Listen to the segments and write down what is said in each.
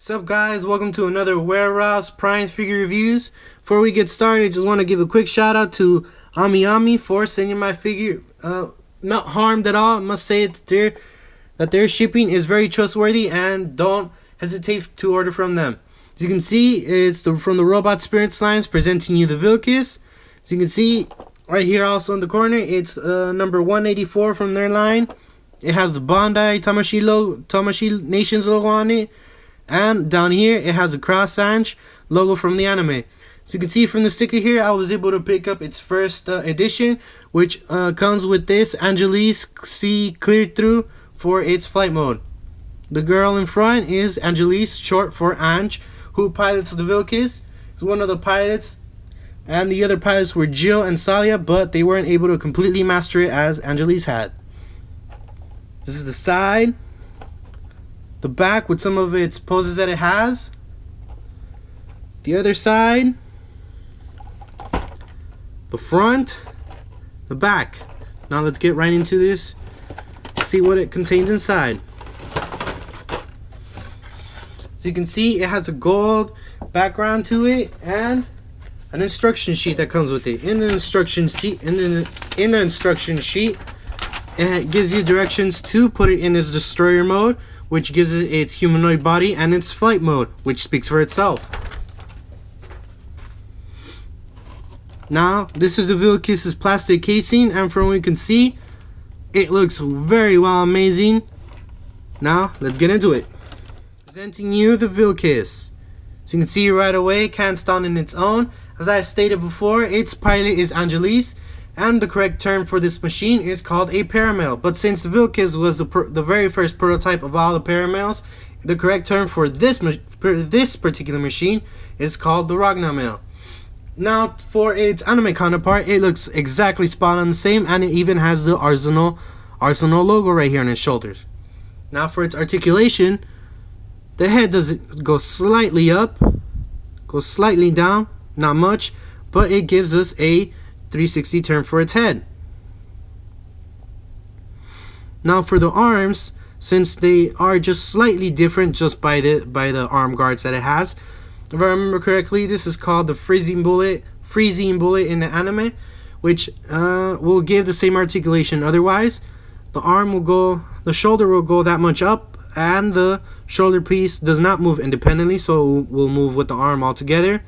What's up, guys? Welcome to another AwareRob Prime figure reviews. Before we get started, I just want to give a quick shout out to Ami for sending my figure not harmed at all. I must say that their shipping is very trustworthy, and don't hesitate to order from them. As you can see, it's from the Robot Spirits lines, presenting you the Villkiss. As you can see right here, also in the corner, it's number 184 from their line. It has the Bandai Tamashii Nations logo on it. And down here, it has a cross Ange logo from the anime. So you can see from the sticker here, I was able to pick up its first edition, which comes with this Angelise C cleared through for its flight mode. The girl in front is Angelise, short for Ange, who pilots the Villkiss. Is one of the pilots, and the other pilots were Jill and Salia, but they weren't able to completely master it as Angelise had. This is the side. The back with some of its poses that it has. The other side. The front. The back. Now let's get right into this. See what it contains inside. So you can see it has a gold background to it and an instruction sheet that comes with it. In the instruction sheet, it gives you directions to put it in its destroyer mode, which gives it its humanoid body, and its flight mode, which speaks for itself. Now, this is the Villkiss's plastic casing, and from what you can see, it looks very well amazing. Now, let's get into it. Presenting you the Villkiss. So you can see right away, it can't stand on its own. As I stated before, its pilot is Angelise, and the correct term for this machine is called a AwareRob. But since the Villkiss was the very first prototype of all the AwareRobs, the correct term for this particular machine is called the Ragna-mail. Now, for its anime counterpart, it looks exactly spot on the same, and it even has the Arsenal logo right here on its shoulders. Now, for its articulation, the head does go slightly up, goes slightly down, not much, but it gives us a 360 turn for its head. Now for the arms, since they are just slightly different just by the arm guards that it has, if I remember correctly, this is called the freezing bullet in the anime, which will give the same articulation. Otherwise, the shoulder will go that much up, and the shoulder piece does not move independently, so it will move with the arm altogether.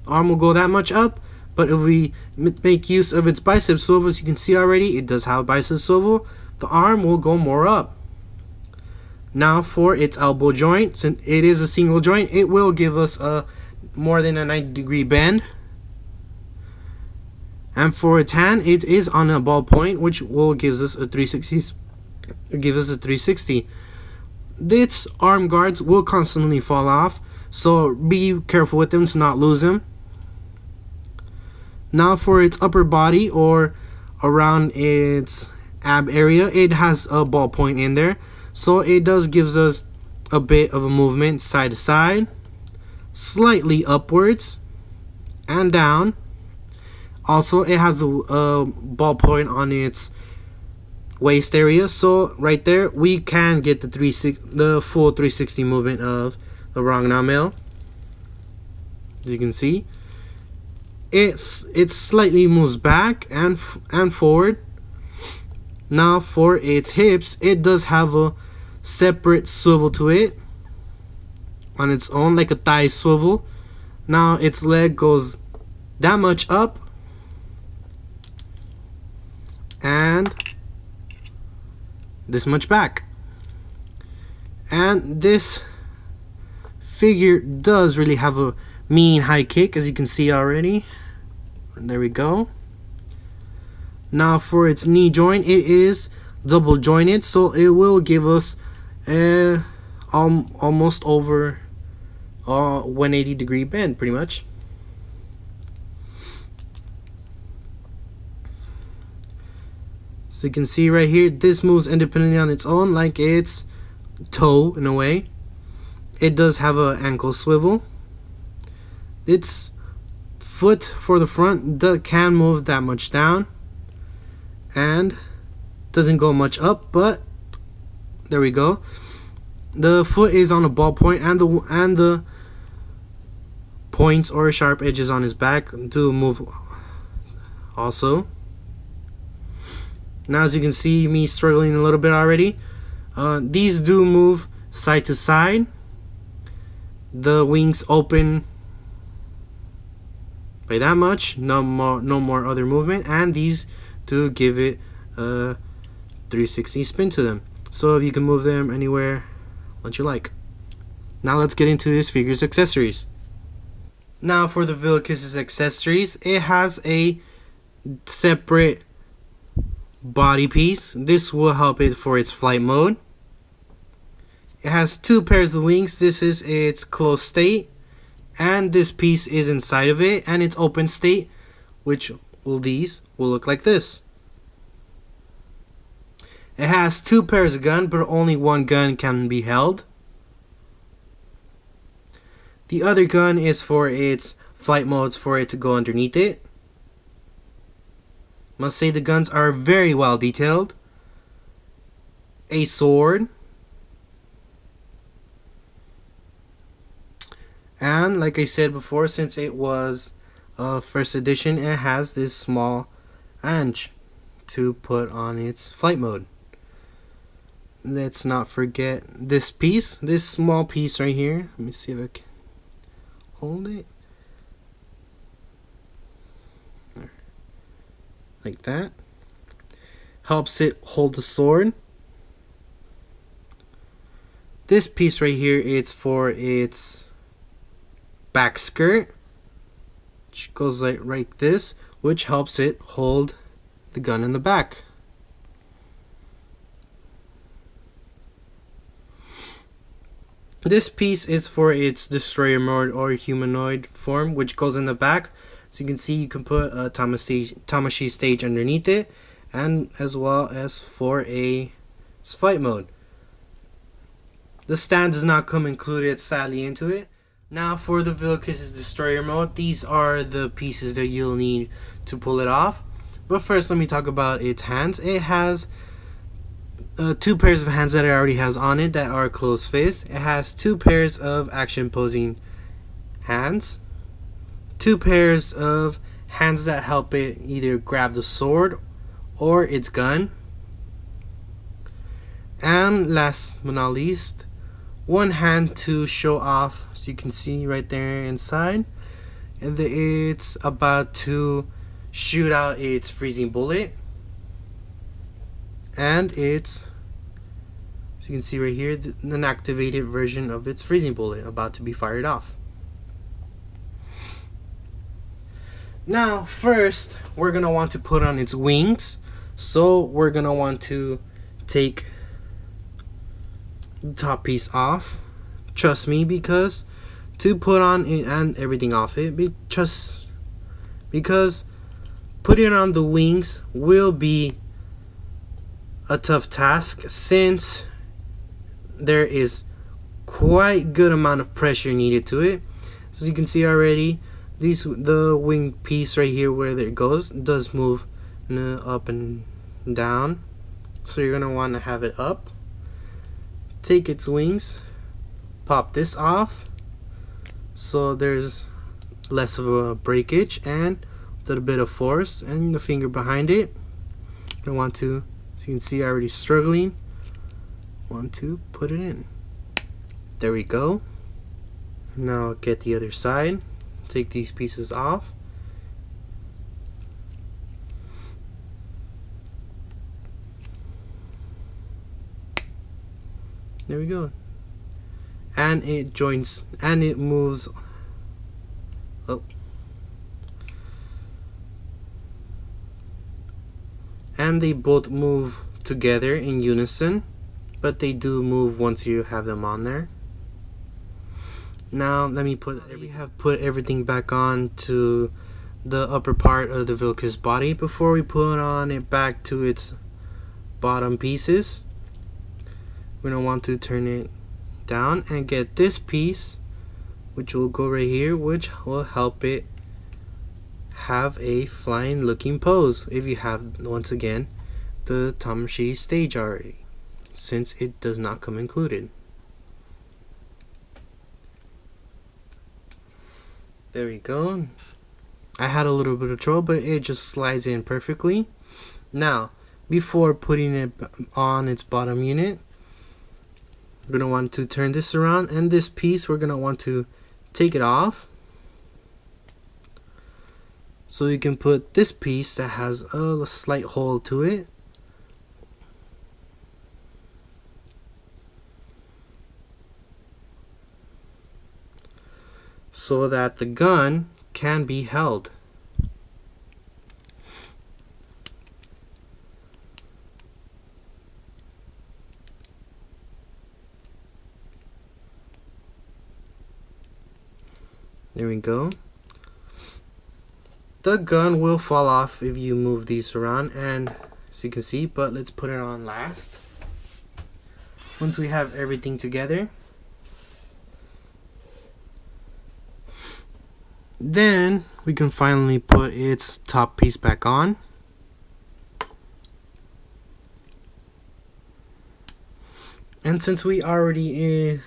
The arm will go that much up. But if we make use of its bicep swivel, as you can see already, it does have a bicep swivel, the arm will go more up. Now for its elbow joint, since it is a single joint, it will give us more than a 90-degree bend. And for its hand, it is on a ball point, which will gives us a 360. Its arm guards will constantly fall off, so be careful with them to not lose them. Now for its upper body, or around its ab area, it has a ball point in there, so it does gives us a bit of a movement side to side, slightly upwards and down. Also, it has a ball point on its waist area, so right there we can get the full 360 movement of the Ragna-mail. As you can see, it slightly moves back and forward. Now for its hips, it does have a separate swivel to it on its own, like a thigh swivel. Now its leg goes that much up and this much back. And this figure does really have a mean high kick, as you can see already. There we go. Now for its knee joint, it is double jointed, so it will give us almost over 180-degree bend, pretty much. So you can see right here, this moves independently on its own, like its toe in a way. It does have an ankle swivel. Its foot for the front can move that much down and doesn't go much up, but there we go. The foot is on a ball point, and the points or sharp edges on his back do move also. Now, as you can see me struggling a little bit already, these do move side to side. The wings open by that much, no more other movement, and these do give it a 360 spin to them, so you can move them anywhere once you like. Now let's get into this figure's accessories. Now for the Villkiss's accessories, it has a separate body piece. This will help it for its flight mode. It has two pairs of wings. This is its closed state, and this piece is inside of it, and its open state, which these will look like this. It has two pairs of gun, but only one gun can be held. The other gun is for its flight modes, for it to go underneath it. Must say the guns are very well detailed. A sword. And like I said before, since it was first edition, it has this small Ange to put on its flight mode. Let's not forget this piece, this small piece right here. Let me see if I can hold it. Like that. Helps it hold the sword. This piece right here, it's for its back skirt, which goes like this, which helps it hold the gun in the back. This piece is for its destroyer mode or humanoid form, which goes in the back. So you can see you can put a Tamashii stage underneath it, and as well as for its flight mode. The stand does not come included, sadly, into it. Now for the Villkiss's destroyer mode, these are the pieces that you'll need to pull it off. But first, let me talk about its hands. It has two pairs of hands that it already has on it that are closed fist. It has two pairs of action posing hands, two pairs of hands that help it either grab the sword or its gun, and last but not least, one hand to show off, so you can see right there inside, and it's about to shoot out its freezing bullet. And it's, so you can see right here, an activated version of its freezing bullet about to be fired off. Now first, we're gonna want to put on its wings. So we're gonna want to take the top piece off. Trust me, because to put on it and everything off it, because putting on the wings will be a tough task, since there is quite good amount of pressure needed to it. As you can see already, the wing piece right here where it goes does move up and down, so you're gonna want to have it up. Take its wings, pop this off so there's less of a breakage and a little bit of force, and the finger behind it. I want to, so you can see already struggling, want to put it in. There we go. Now get the other side, take these pieces off. There we go. And it joins and it moves. Oh. And they both move together in unison, but they do move once you have them on there. Now let me put everything back on to the upper part of the Villkiss body before we put on it back to its bottom pieces. We're gonna want to turn it down and get this piece, which will go right here, which will help it have a flying looking pose if you have, once again, the Tamashii stage already, since it does not come included. There we go. I had a little bit of trouble, but it just slides in perfectly. Now, before putting it on its bottom unit, we're going to want to turn this around, and this piece we're going to want to take it off. So you can put this piece that has a slight hole to it. So that the gun can be held. There we go. The gun will fall off if you move these around, and as you can see, but let's put it on last. Once we have everything together, then we can finally put its top piece back on. And since we already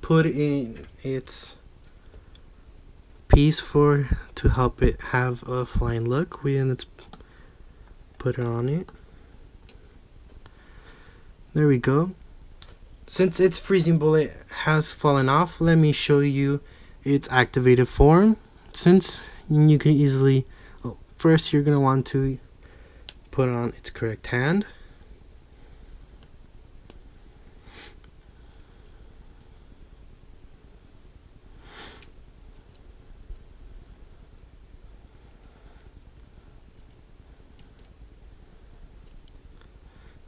put in its piece to help it have a flying look, let's put it on it. There we go. Since its freezing bullet has fallen off, let me show you its activated form. Since you can easily, first you're going to want to put on its correct hand.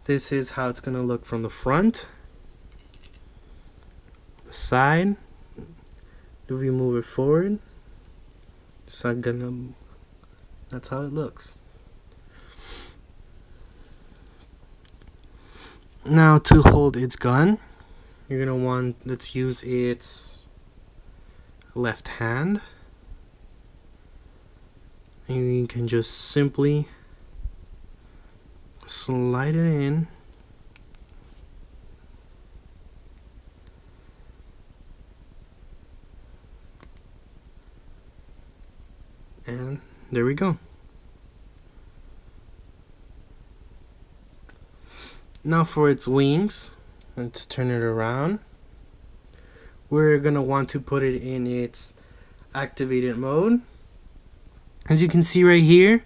This is how it's going to look from the front, the side. Do we move it forward? It's not gonna. That's how it looks. Now to hold its gun, you're gonna want. Let's use its left hand, and you can just simply slide it in. And there we go. Now for its wings, let's turn it around. We're gonna want to put it in its activated mode. As you can see right here,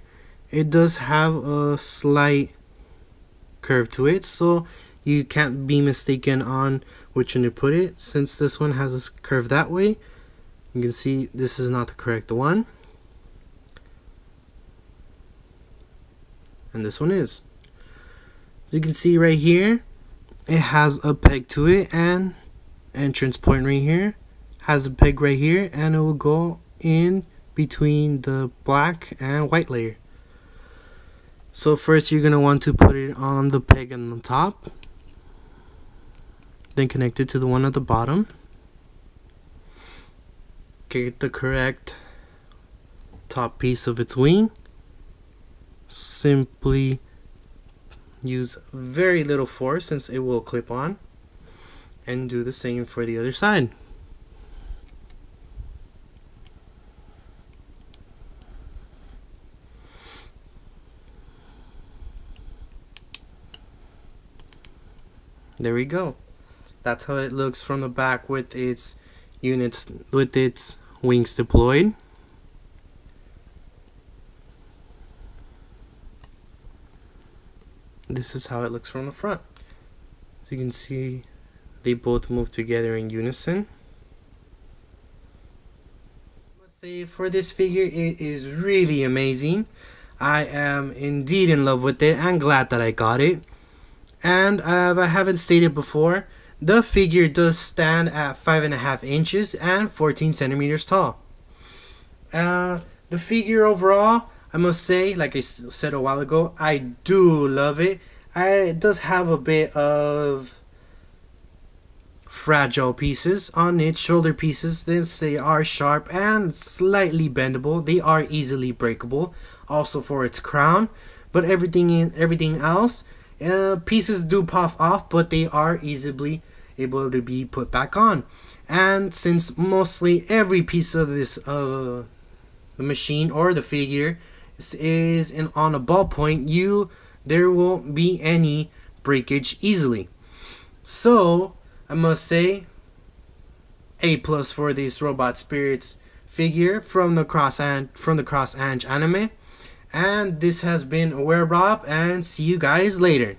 it does have a slight curve to it, so you can't be mistaken on which one to put it. Since this one has a curve that way, you can see this is not the correct one, and this one is. As you can see right here, it has a peg to it, and entrance point right here has a peg right here, and it will go in between the black and white layer. So first you're going to want to put it on the peg on the top, then connect it to the one at the bottom. Get the correct top piece of its wing. Simply use very little force since it will clip on, and do the same for the other side. There we go. That's how it looks from the back with its units, with its wings deployed. This is how it looks from the front. So you can see they both move together in unison. I must say, for this figure, it is really amazing. I am indeed in love with it and glad that I got it. And if I haven't stated before, the figure does stand at 5.5 inches and 14 centimeters tall. The figure overall, I must say, like I said a while ago, I do love it. It does have a bit of fragile pieces on its shoulder pieces. They are sharp and slightly bendable. They are easily breakable. Also for its crown, but everything else, pieces do pop off, but they are easily able to be put back on. And since mostly every piece of this the machine or the figure is on a ballpoint, there won't be any breakage easily. So I must say A plus for this Robot Spirits figure from the Cross Ange anime. And this has been AwareRob, and see you guys later.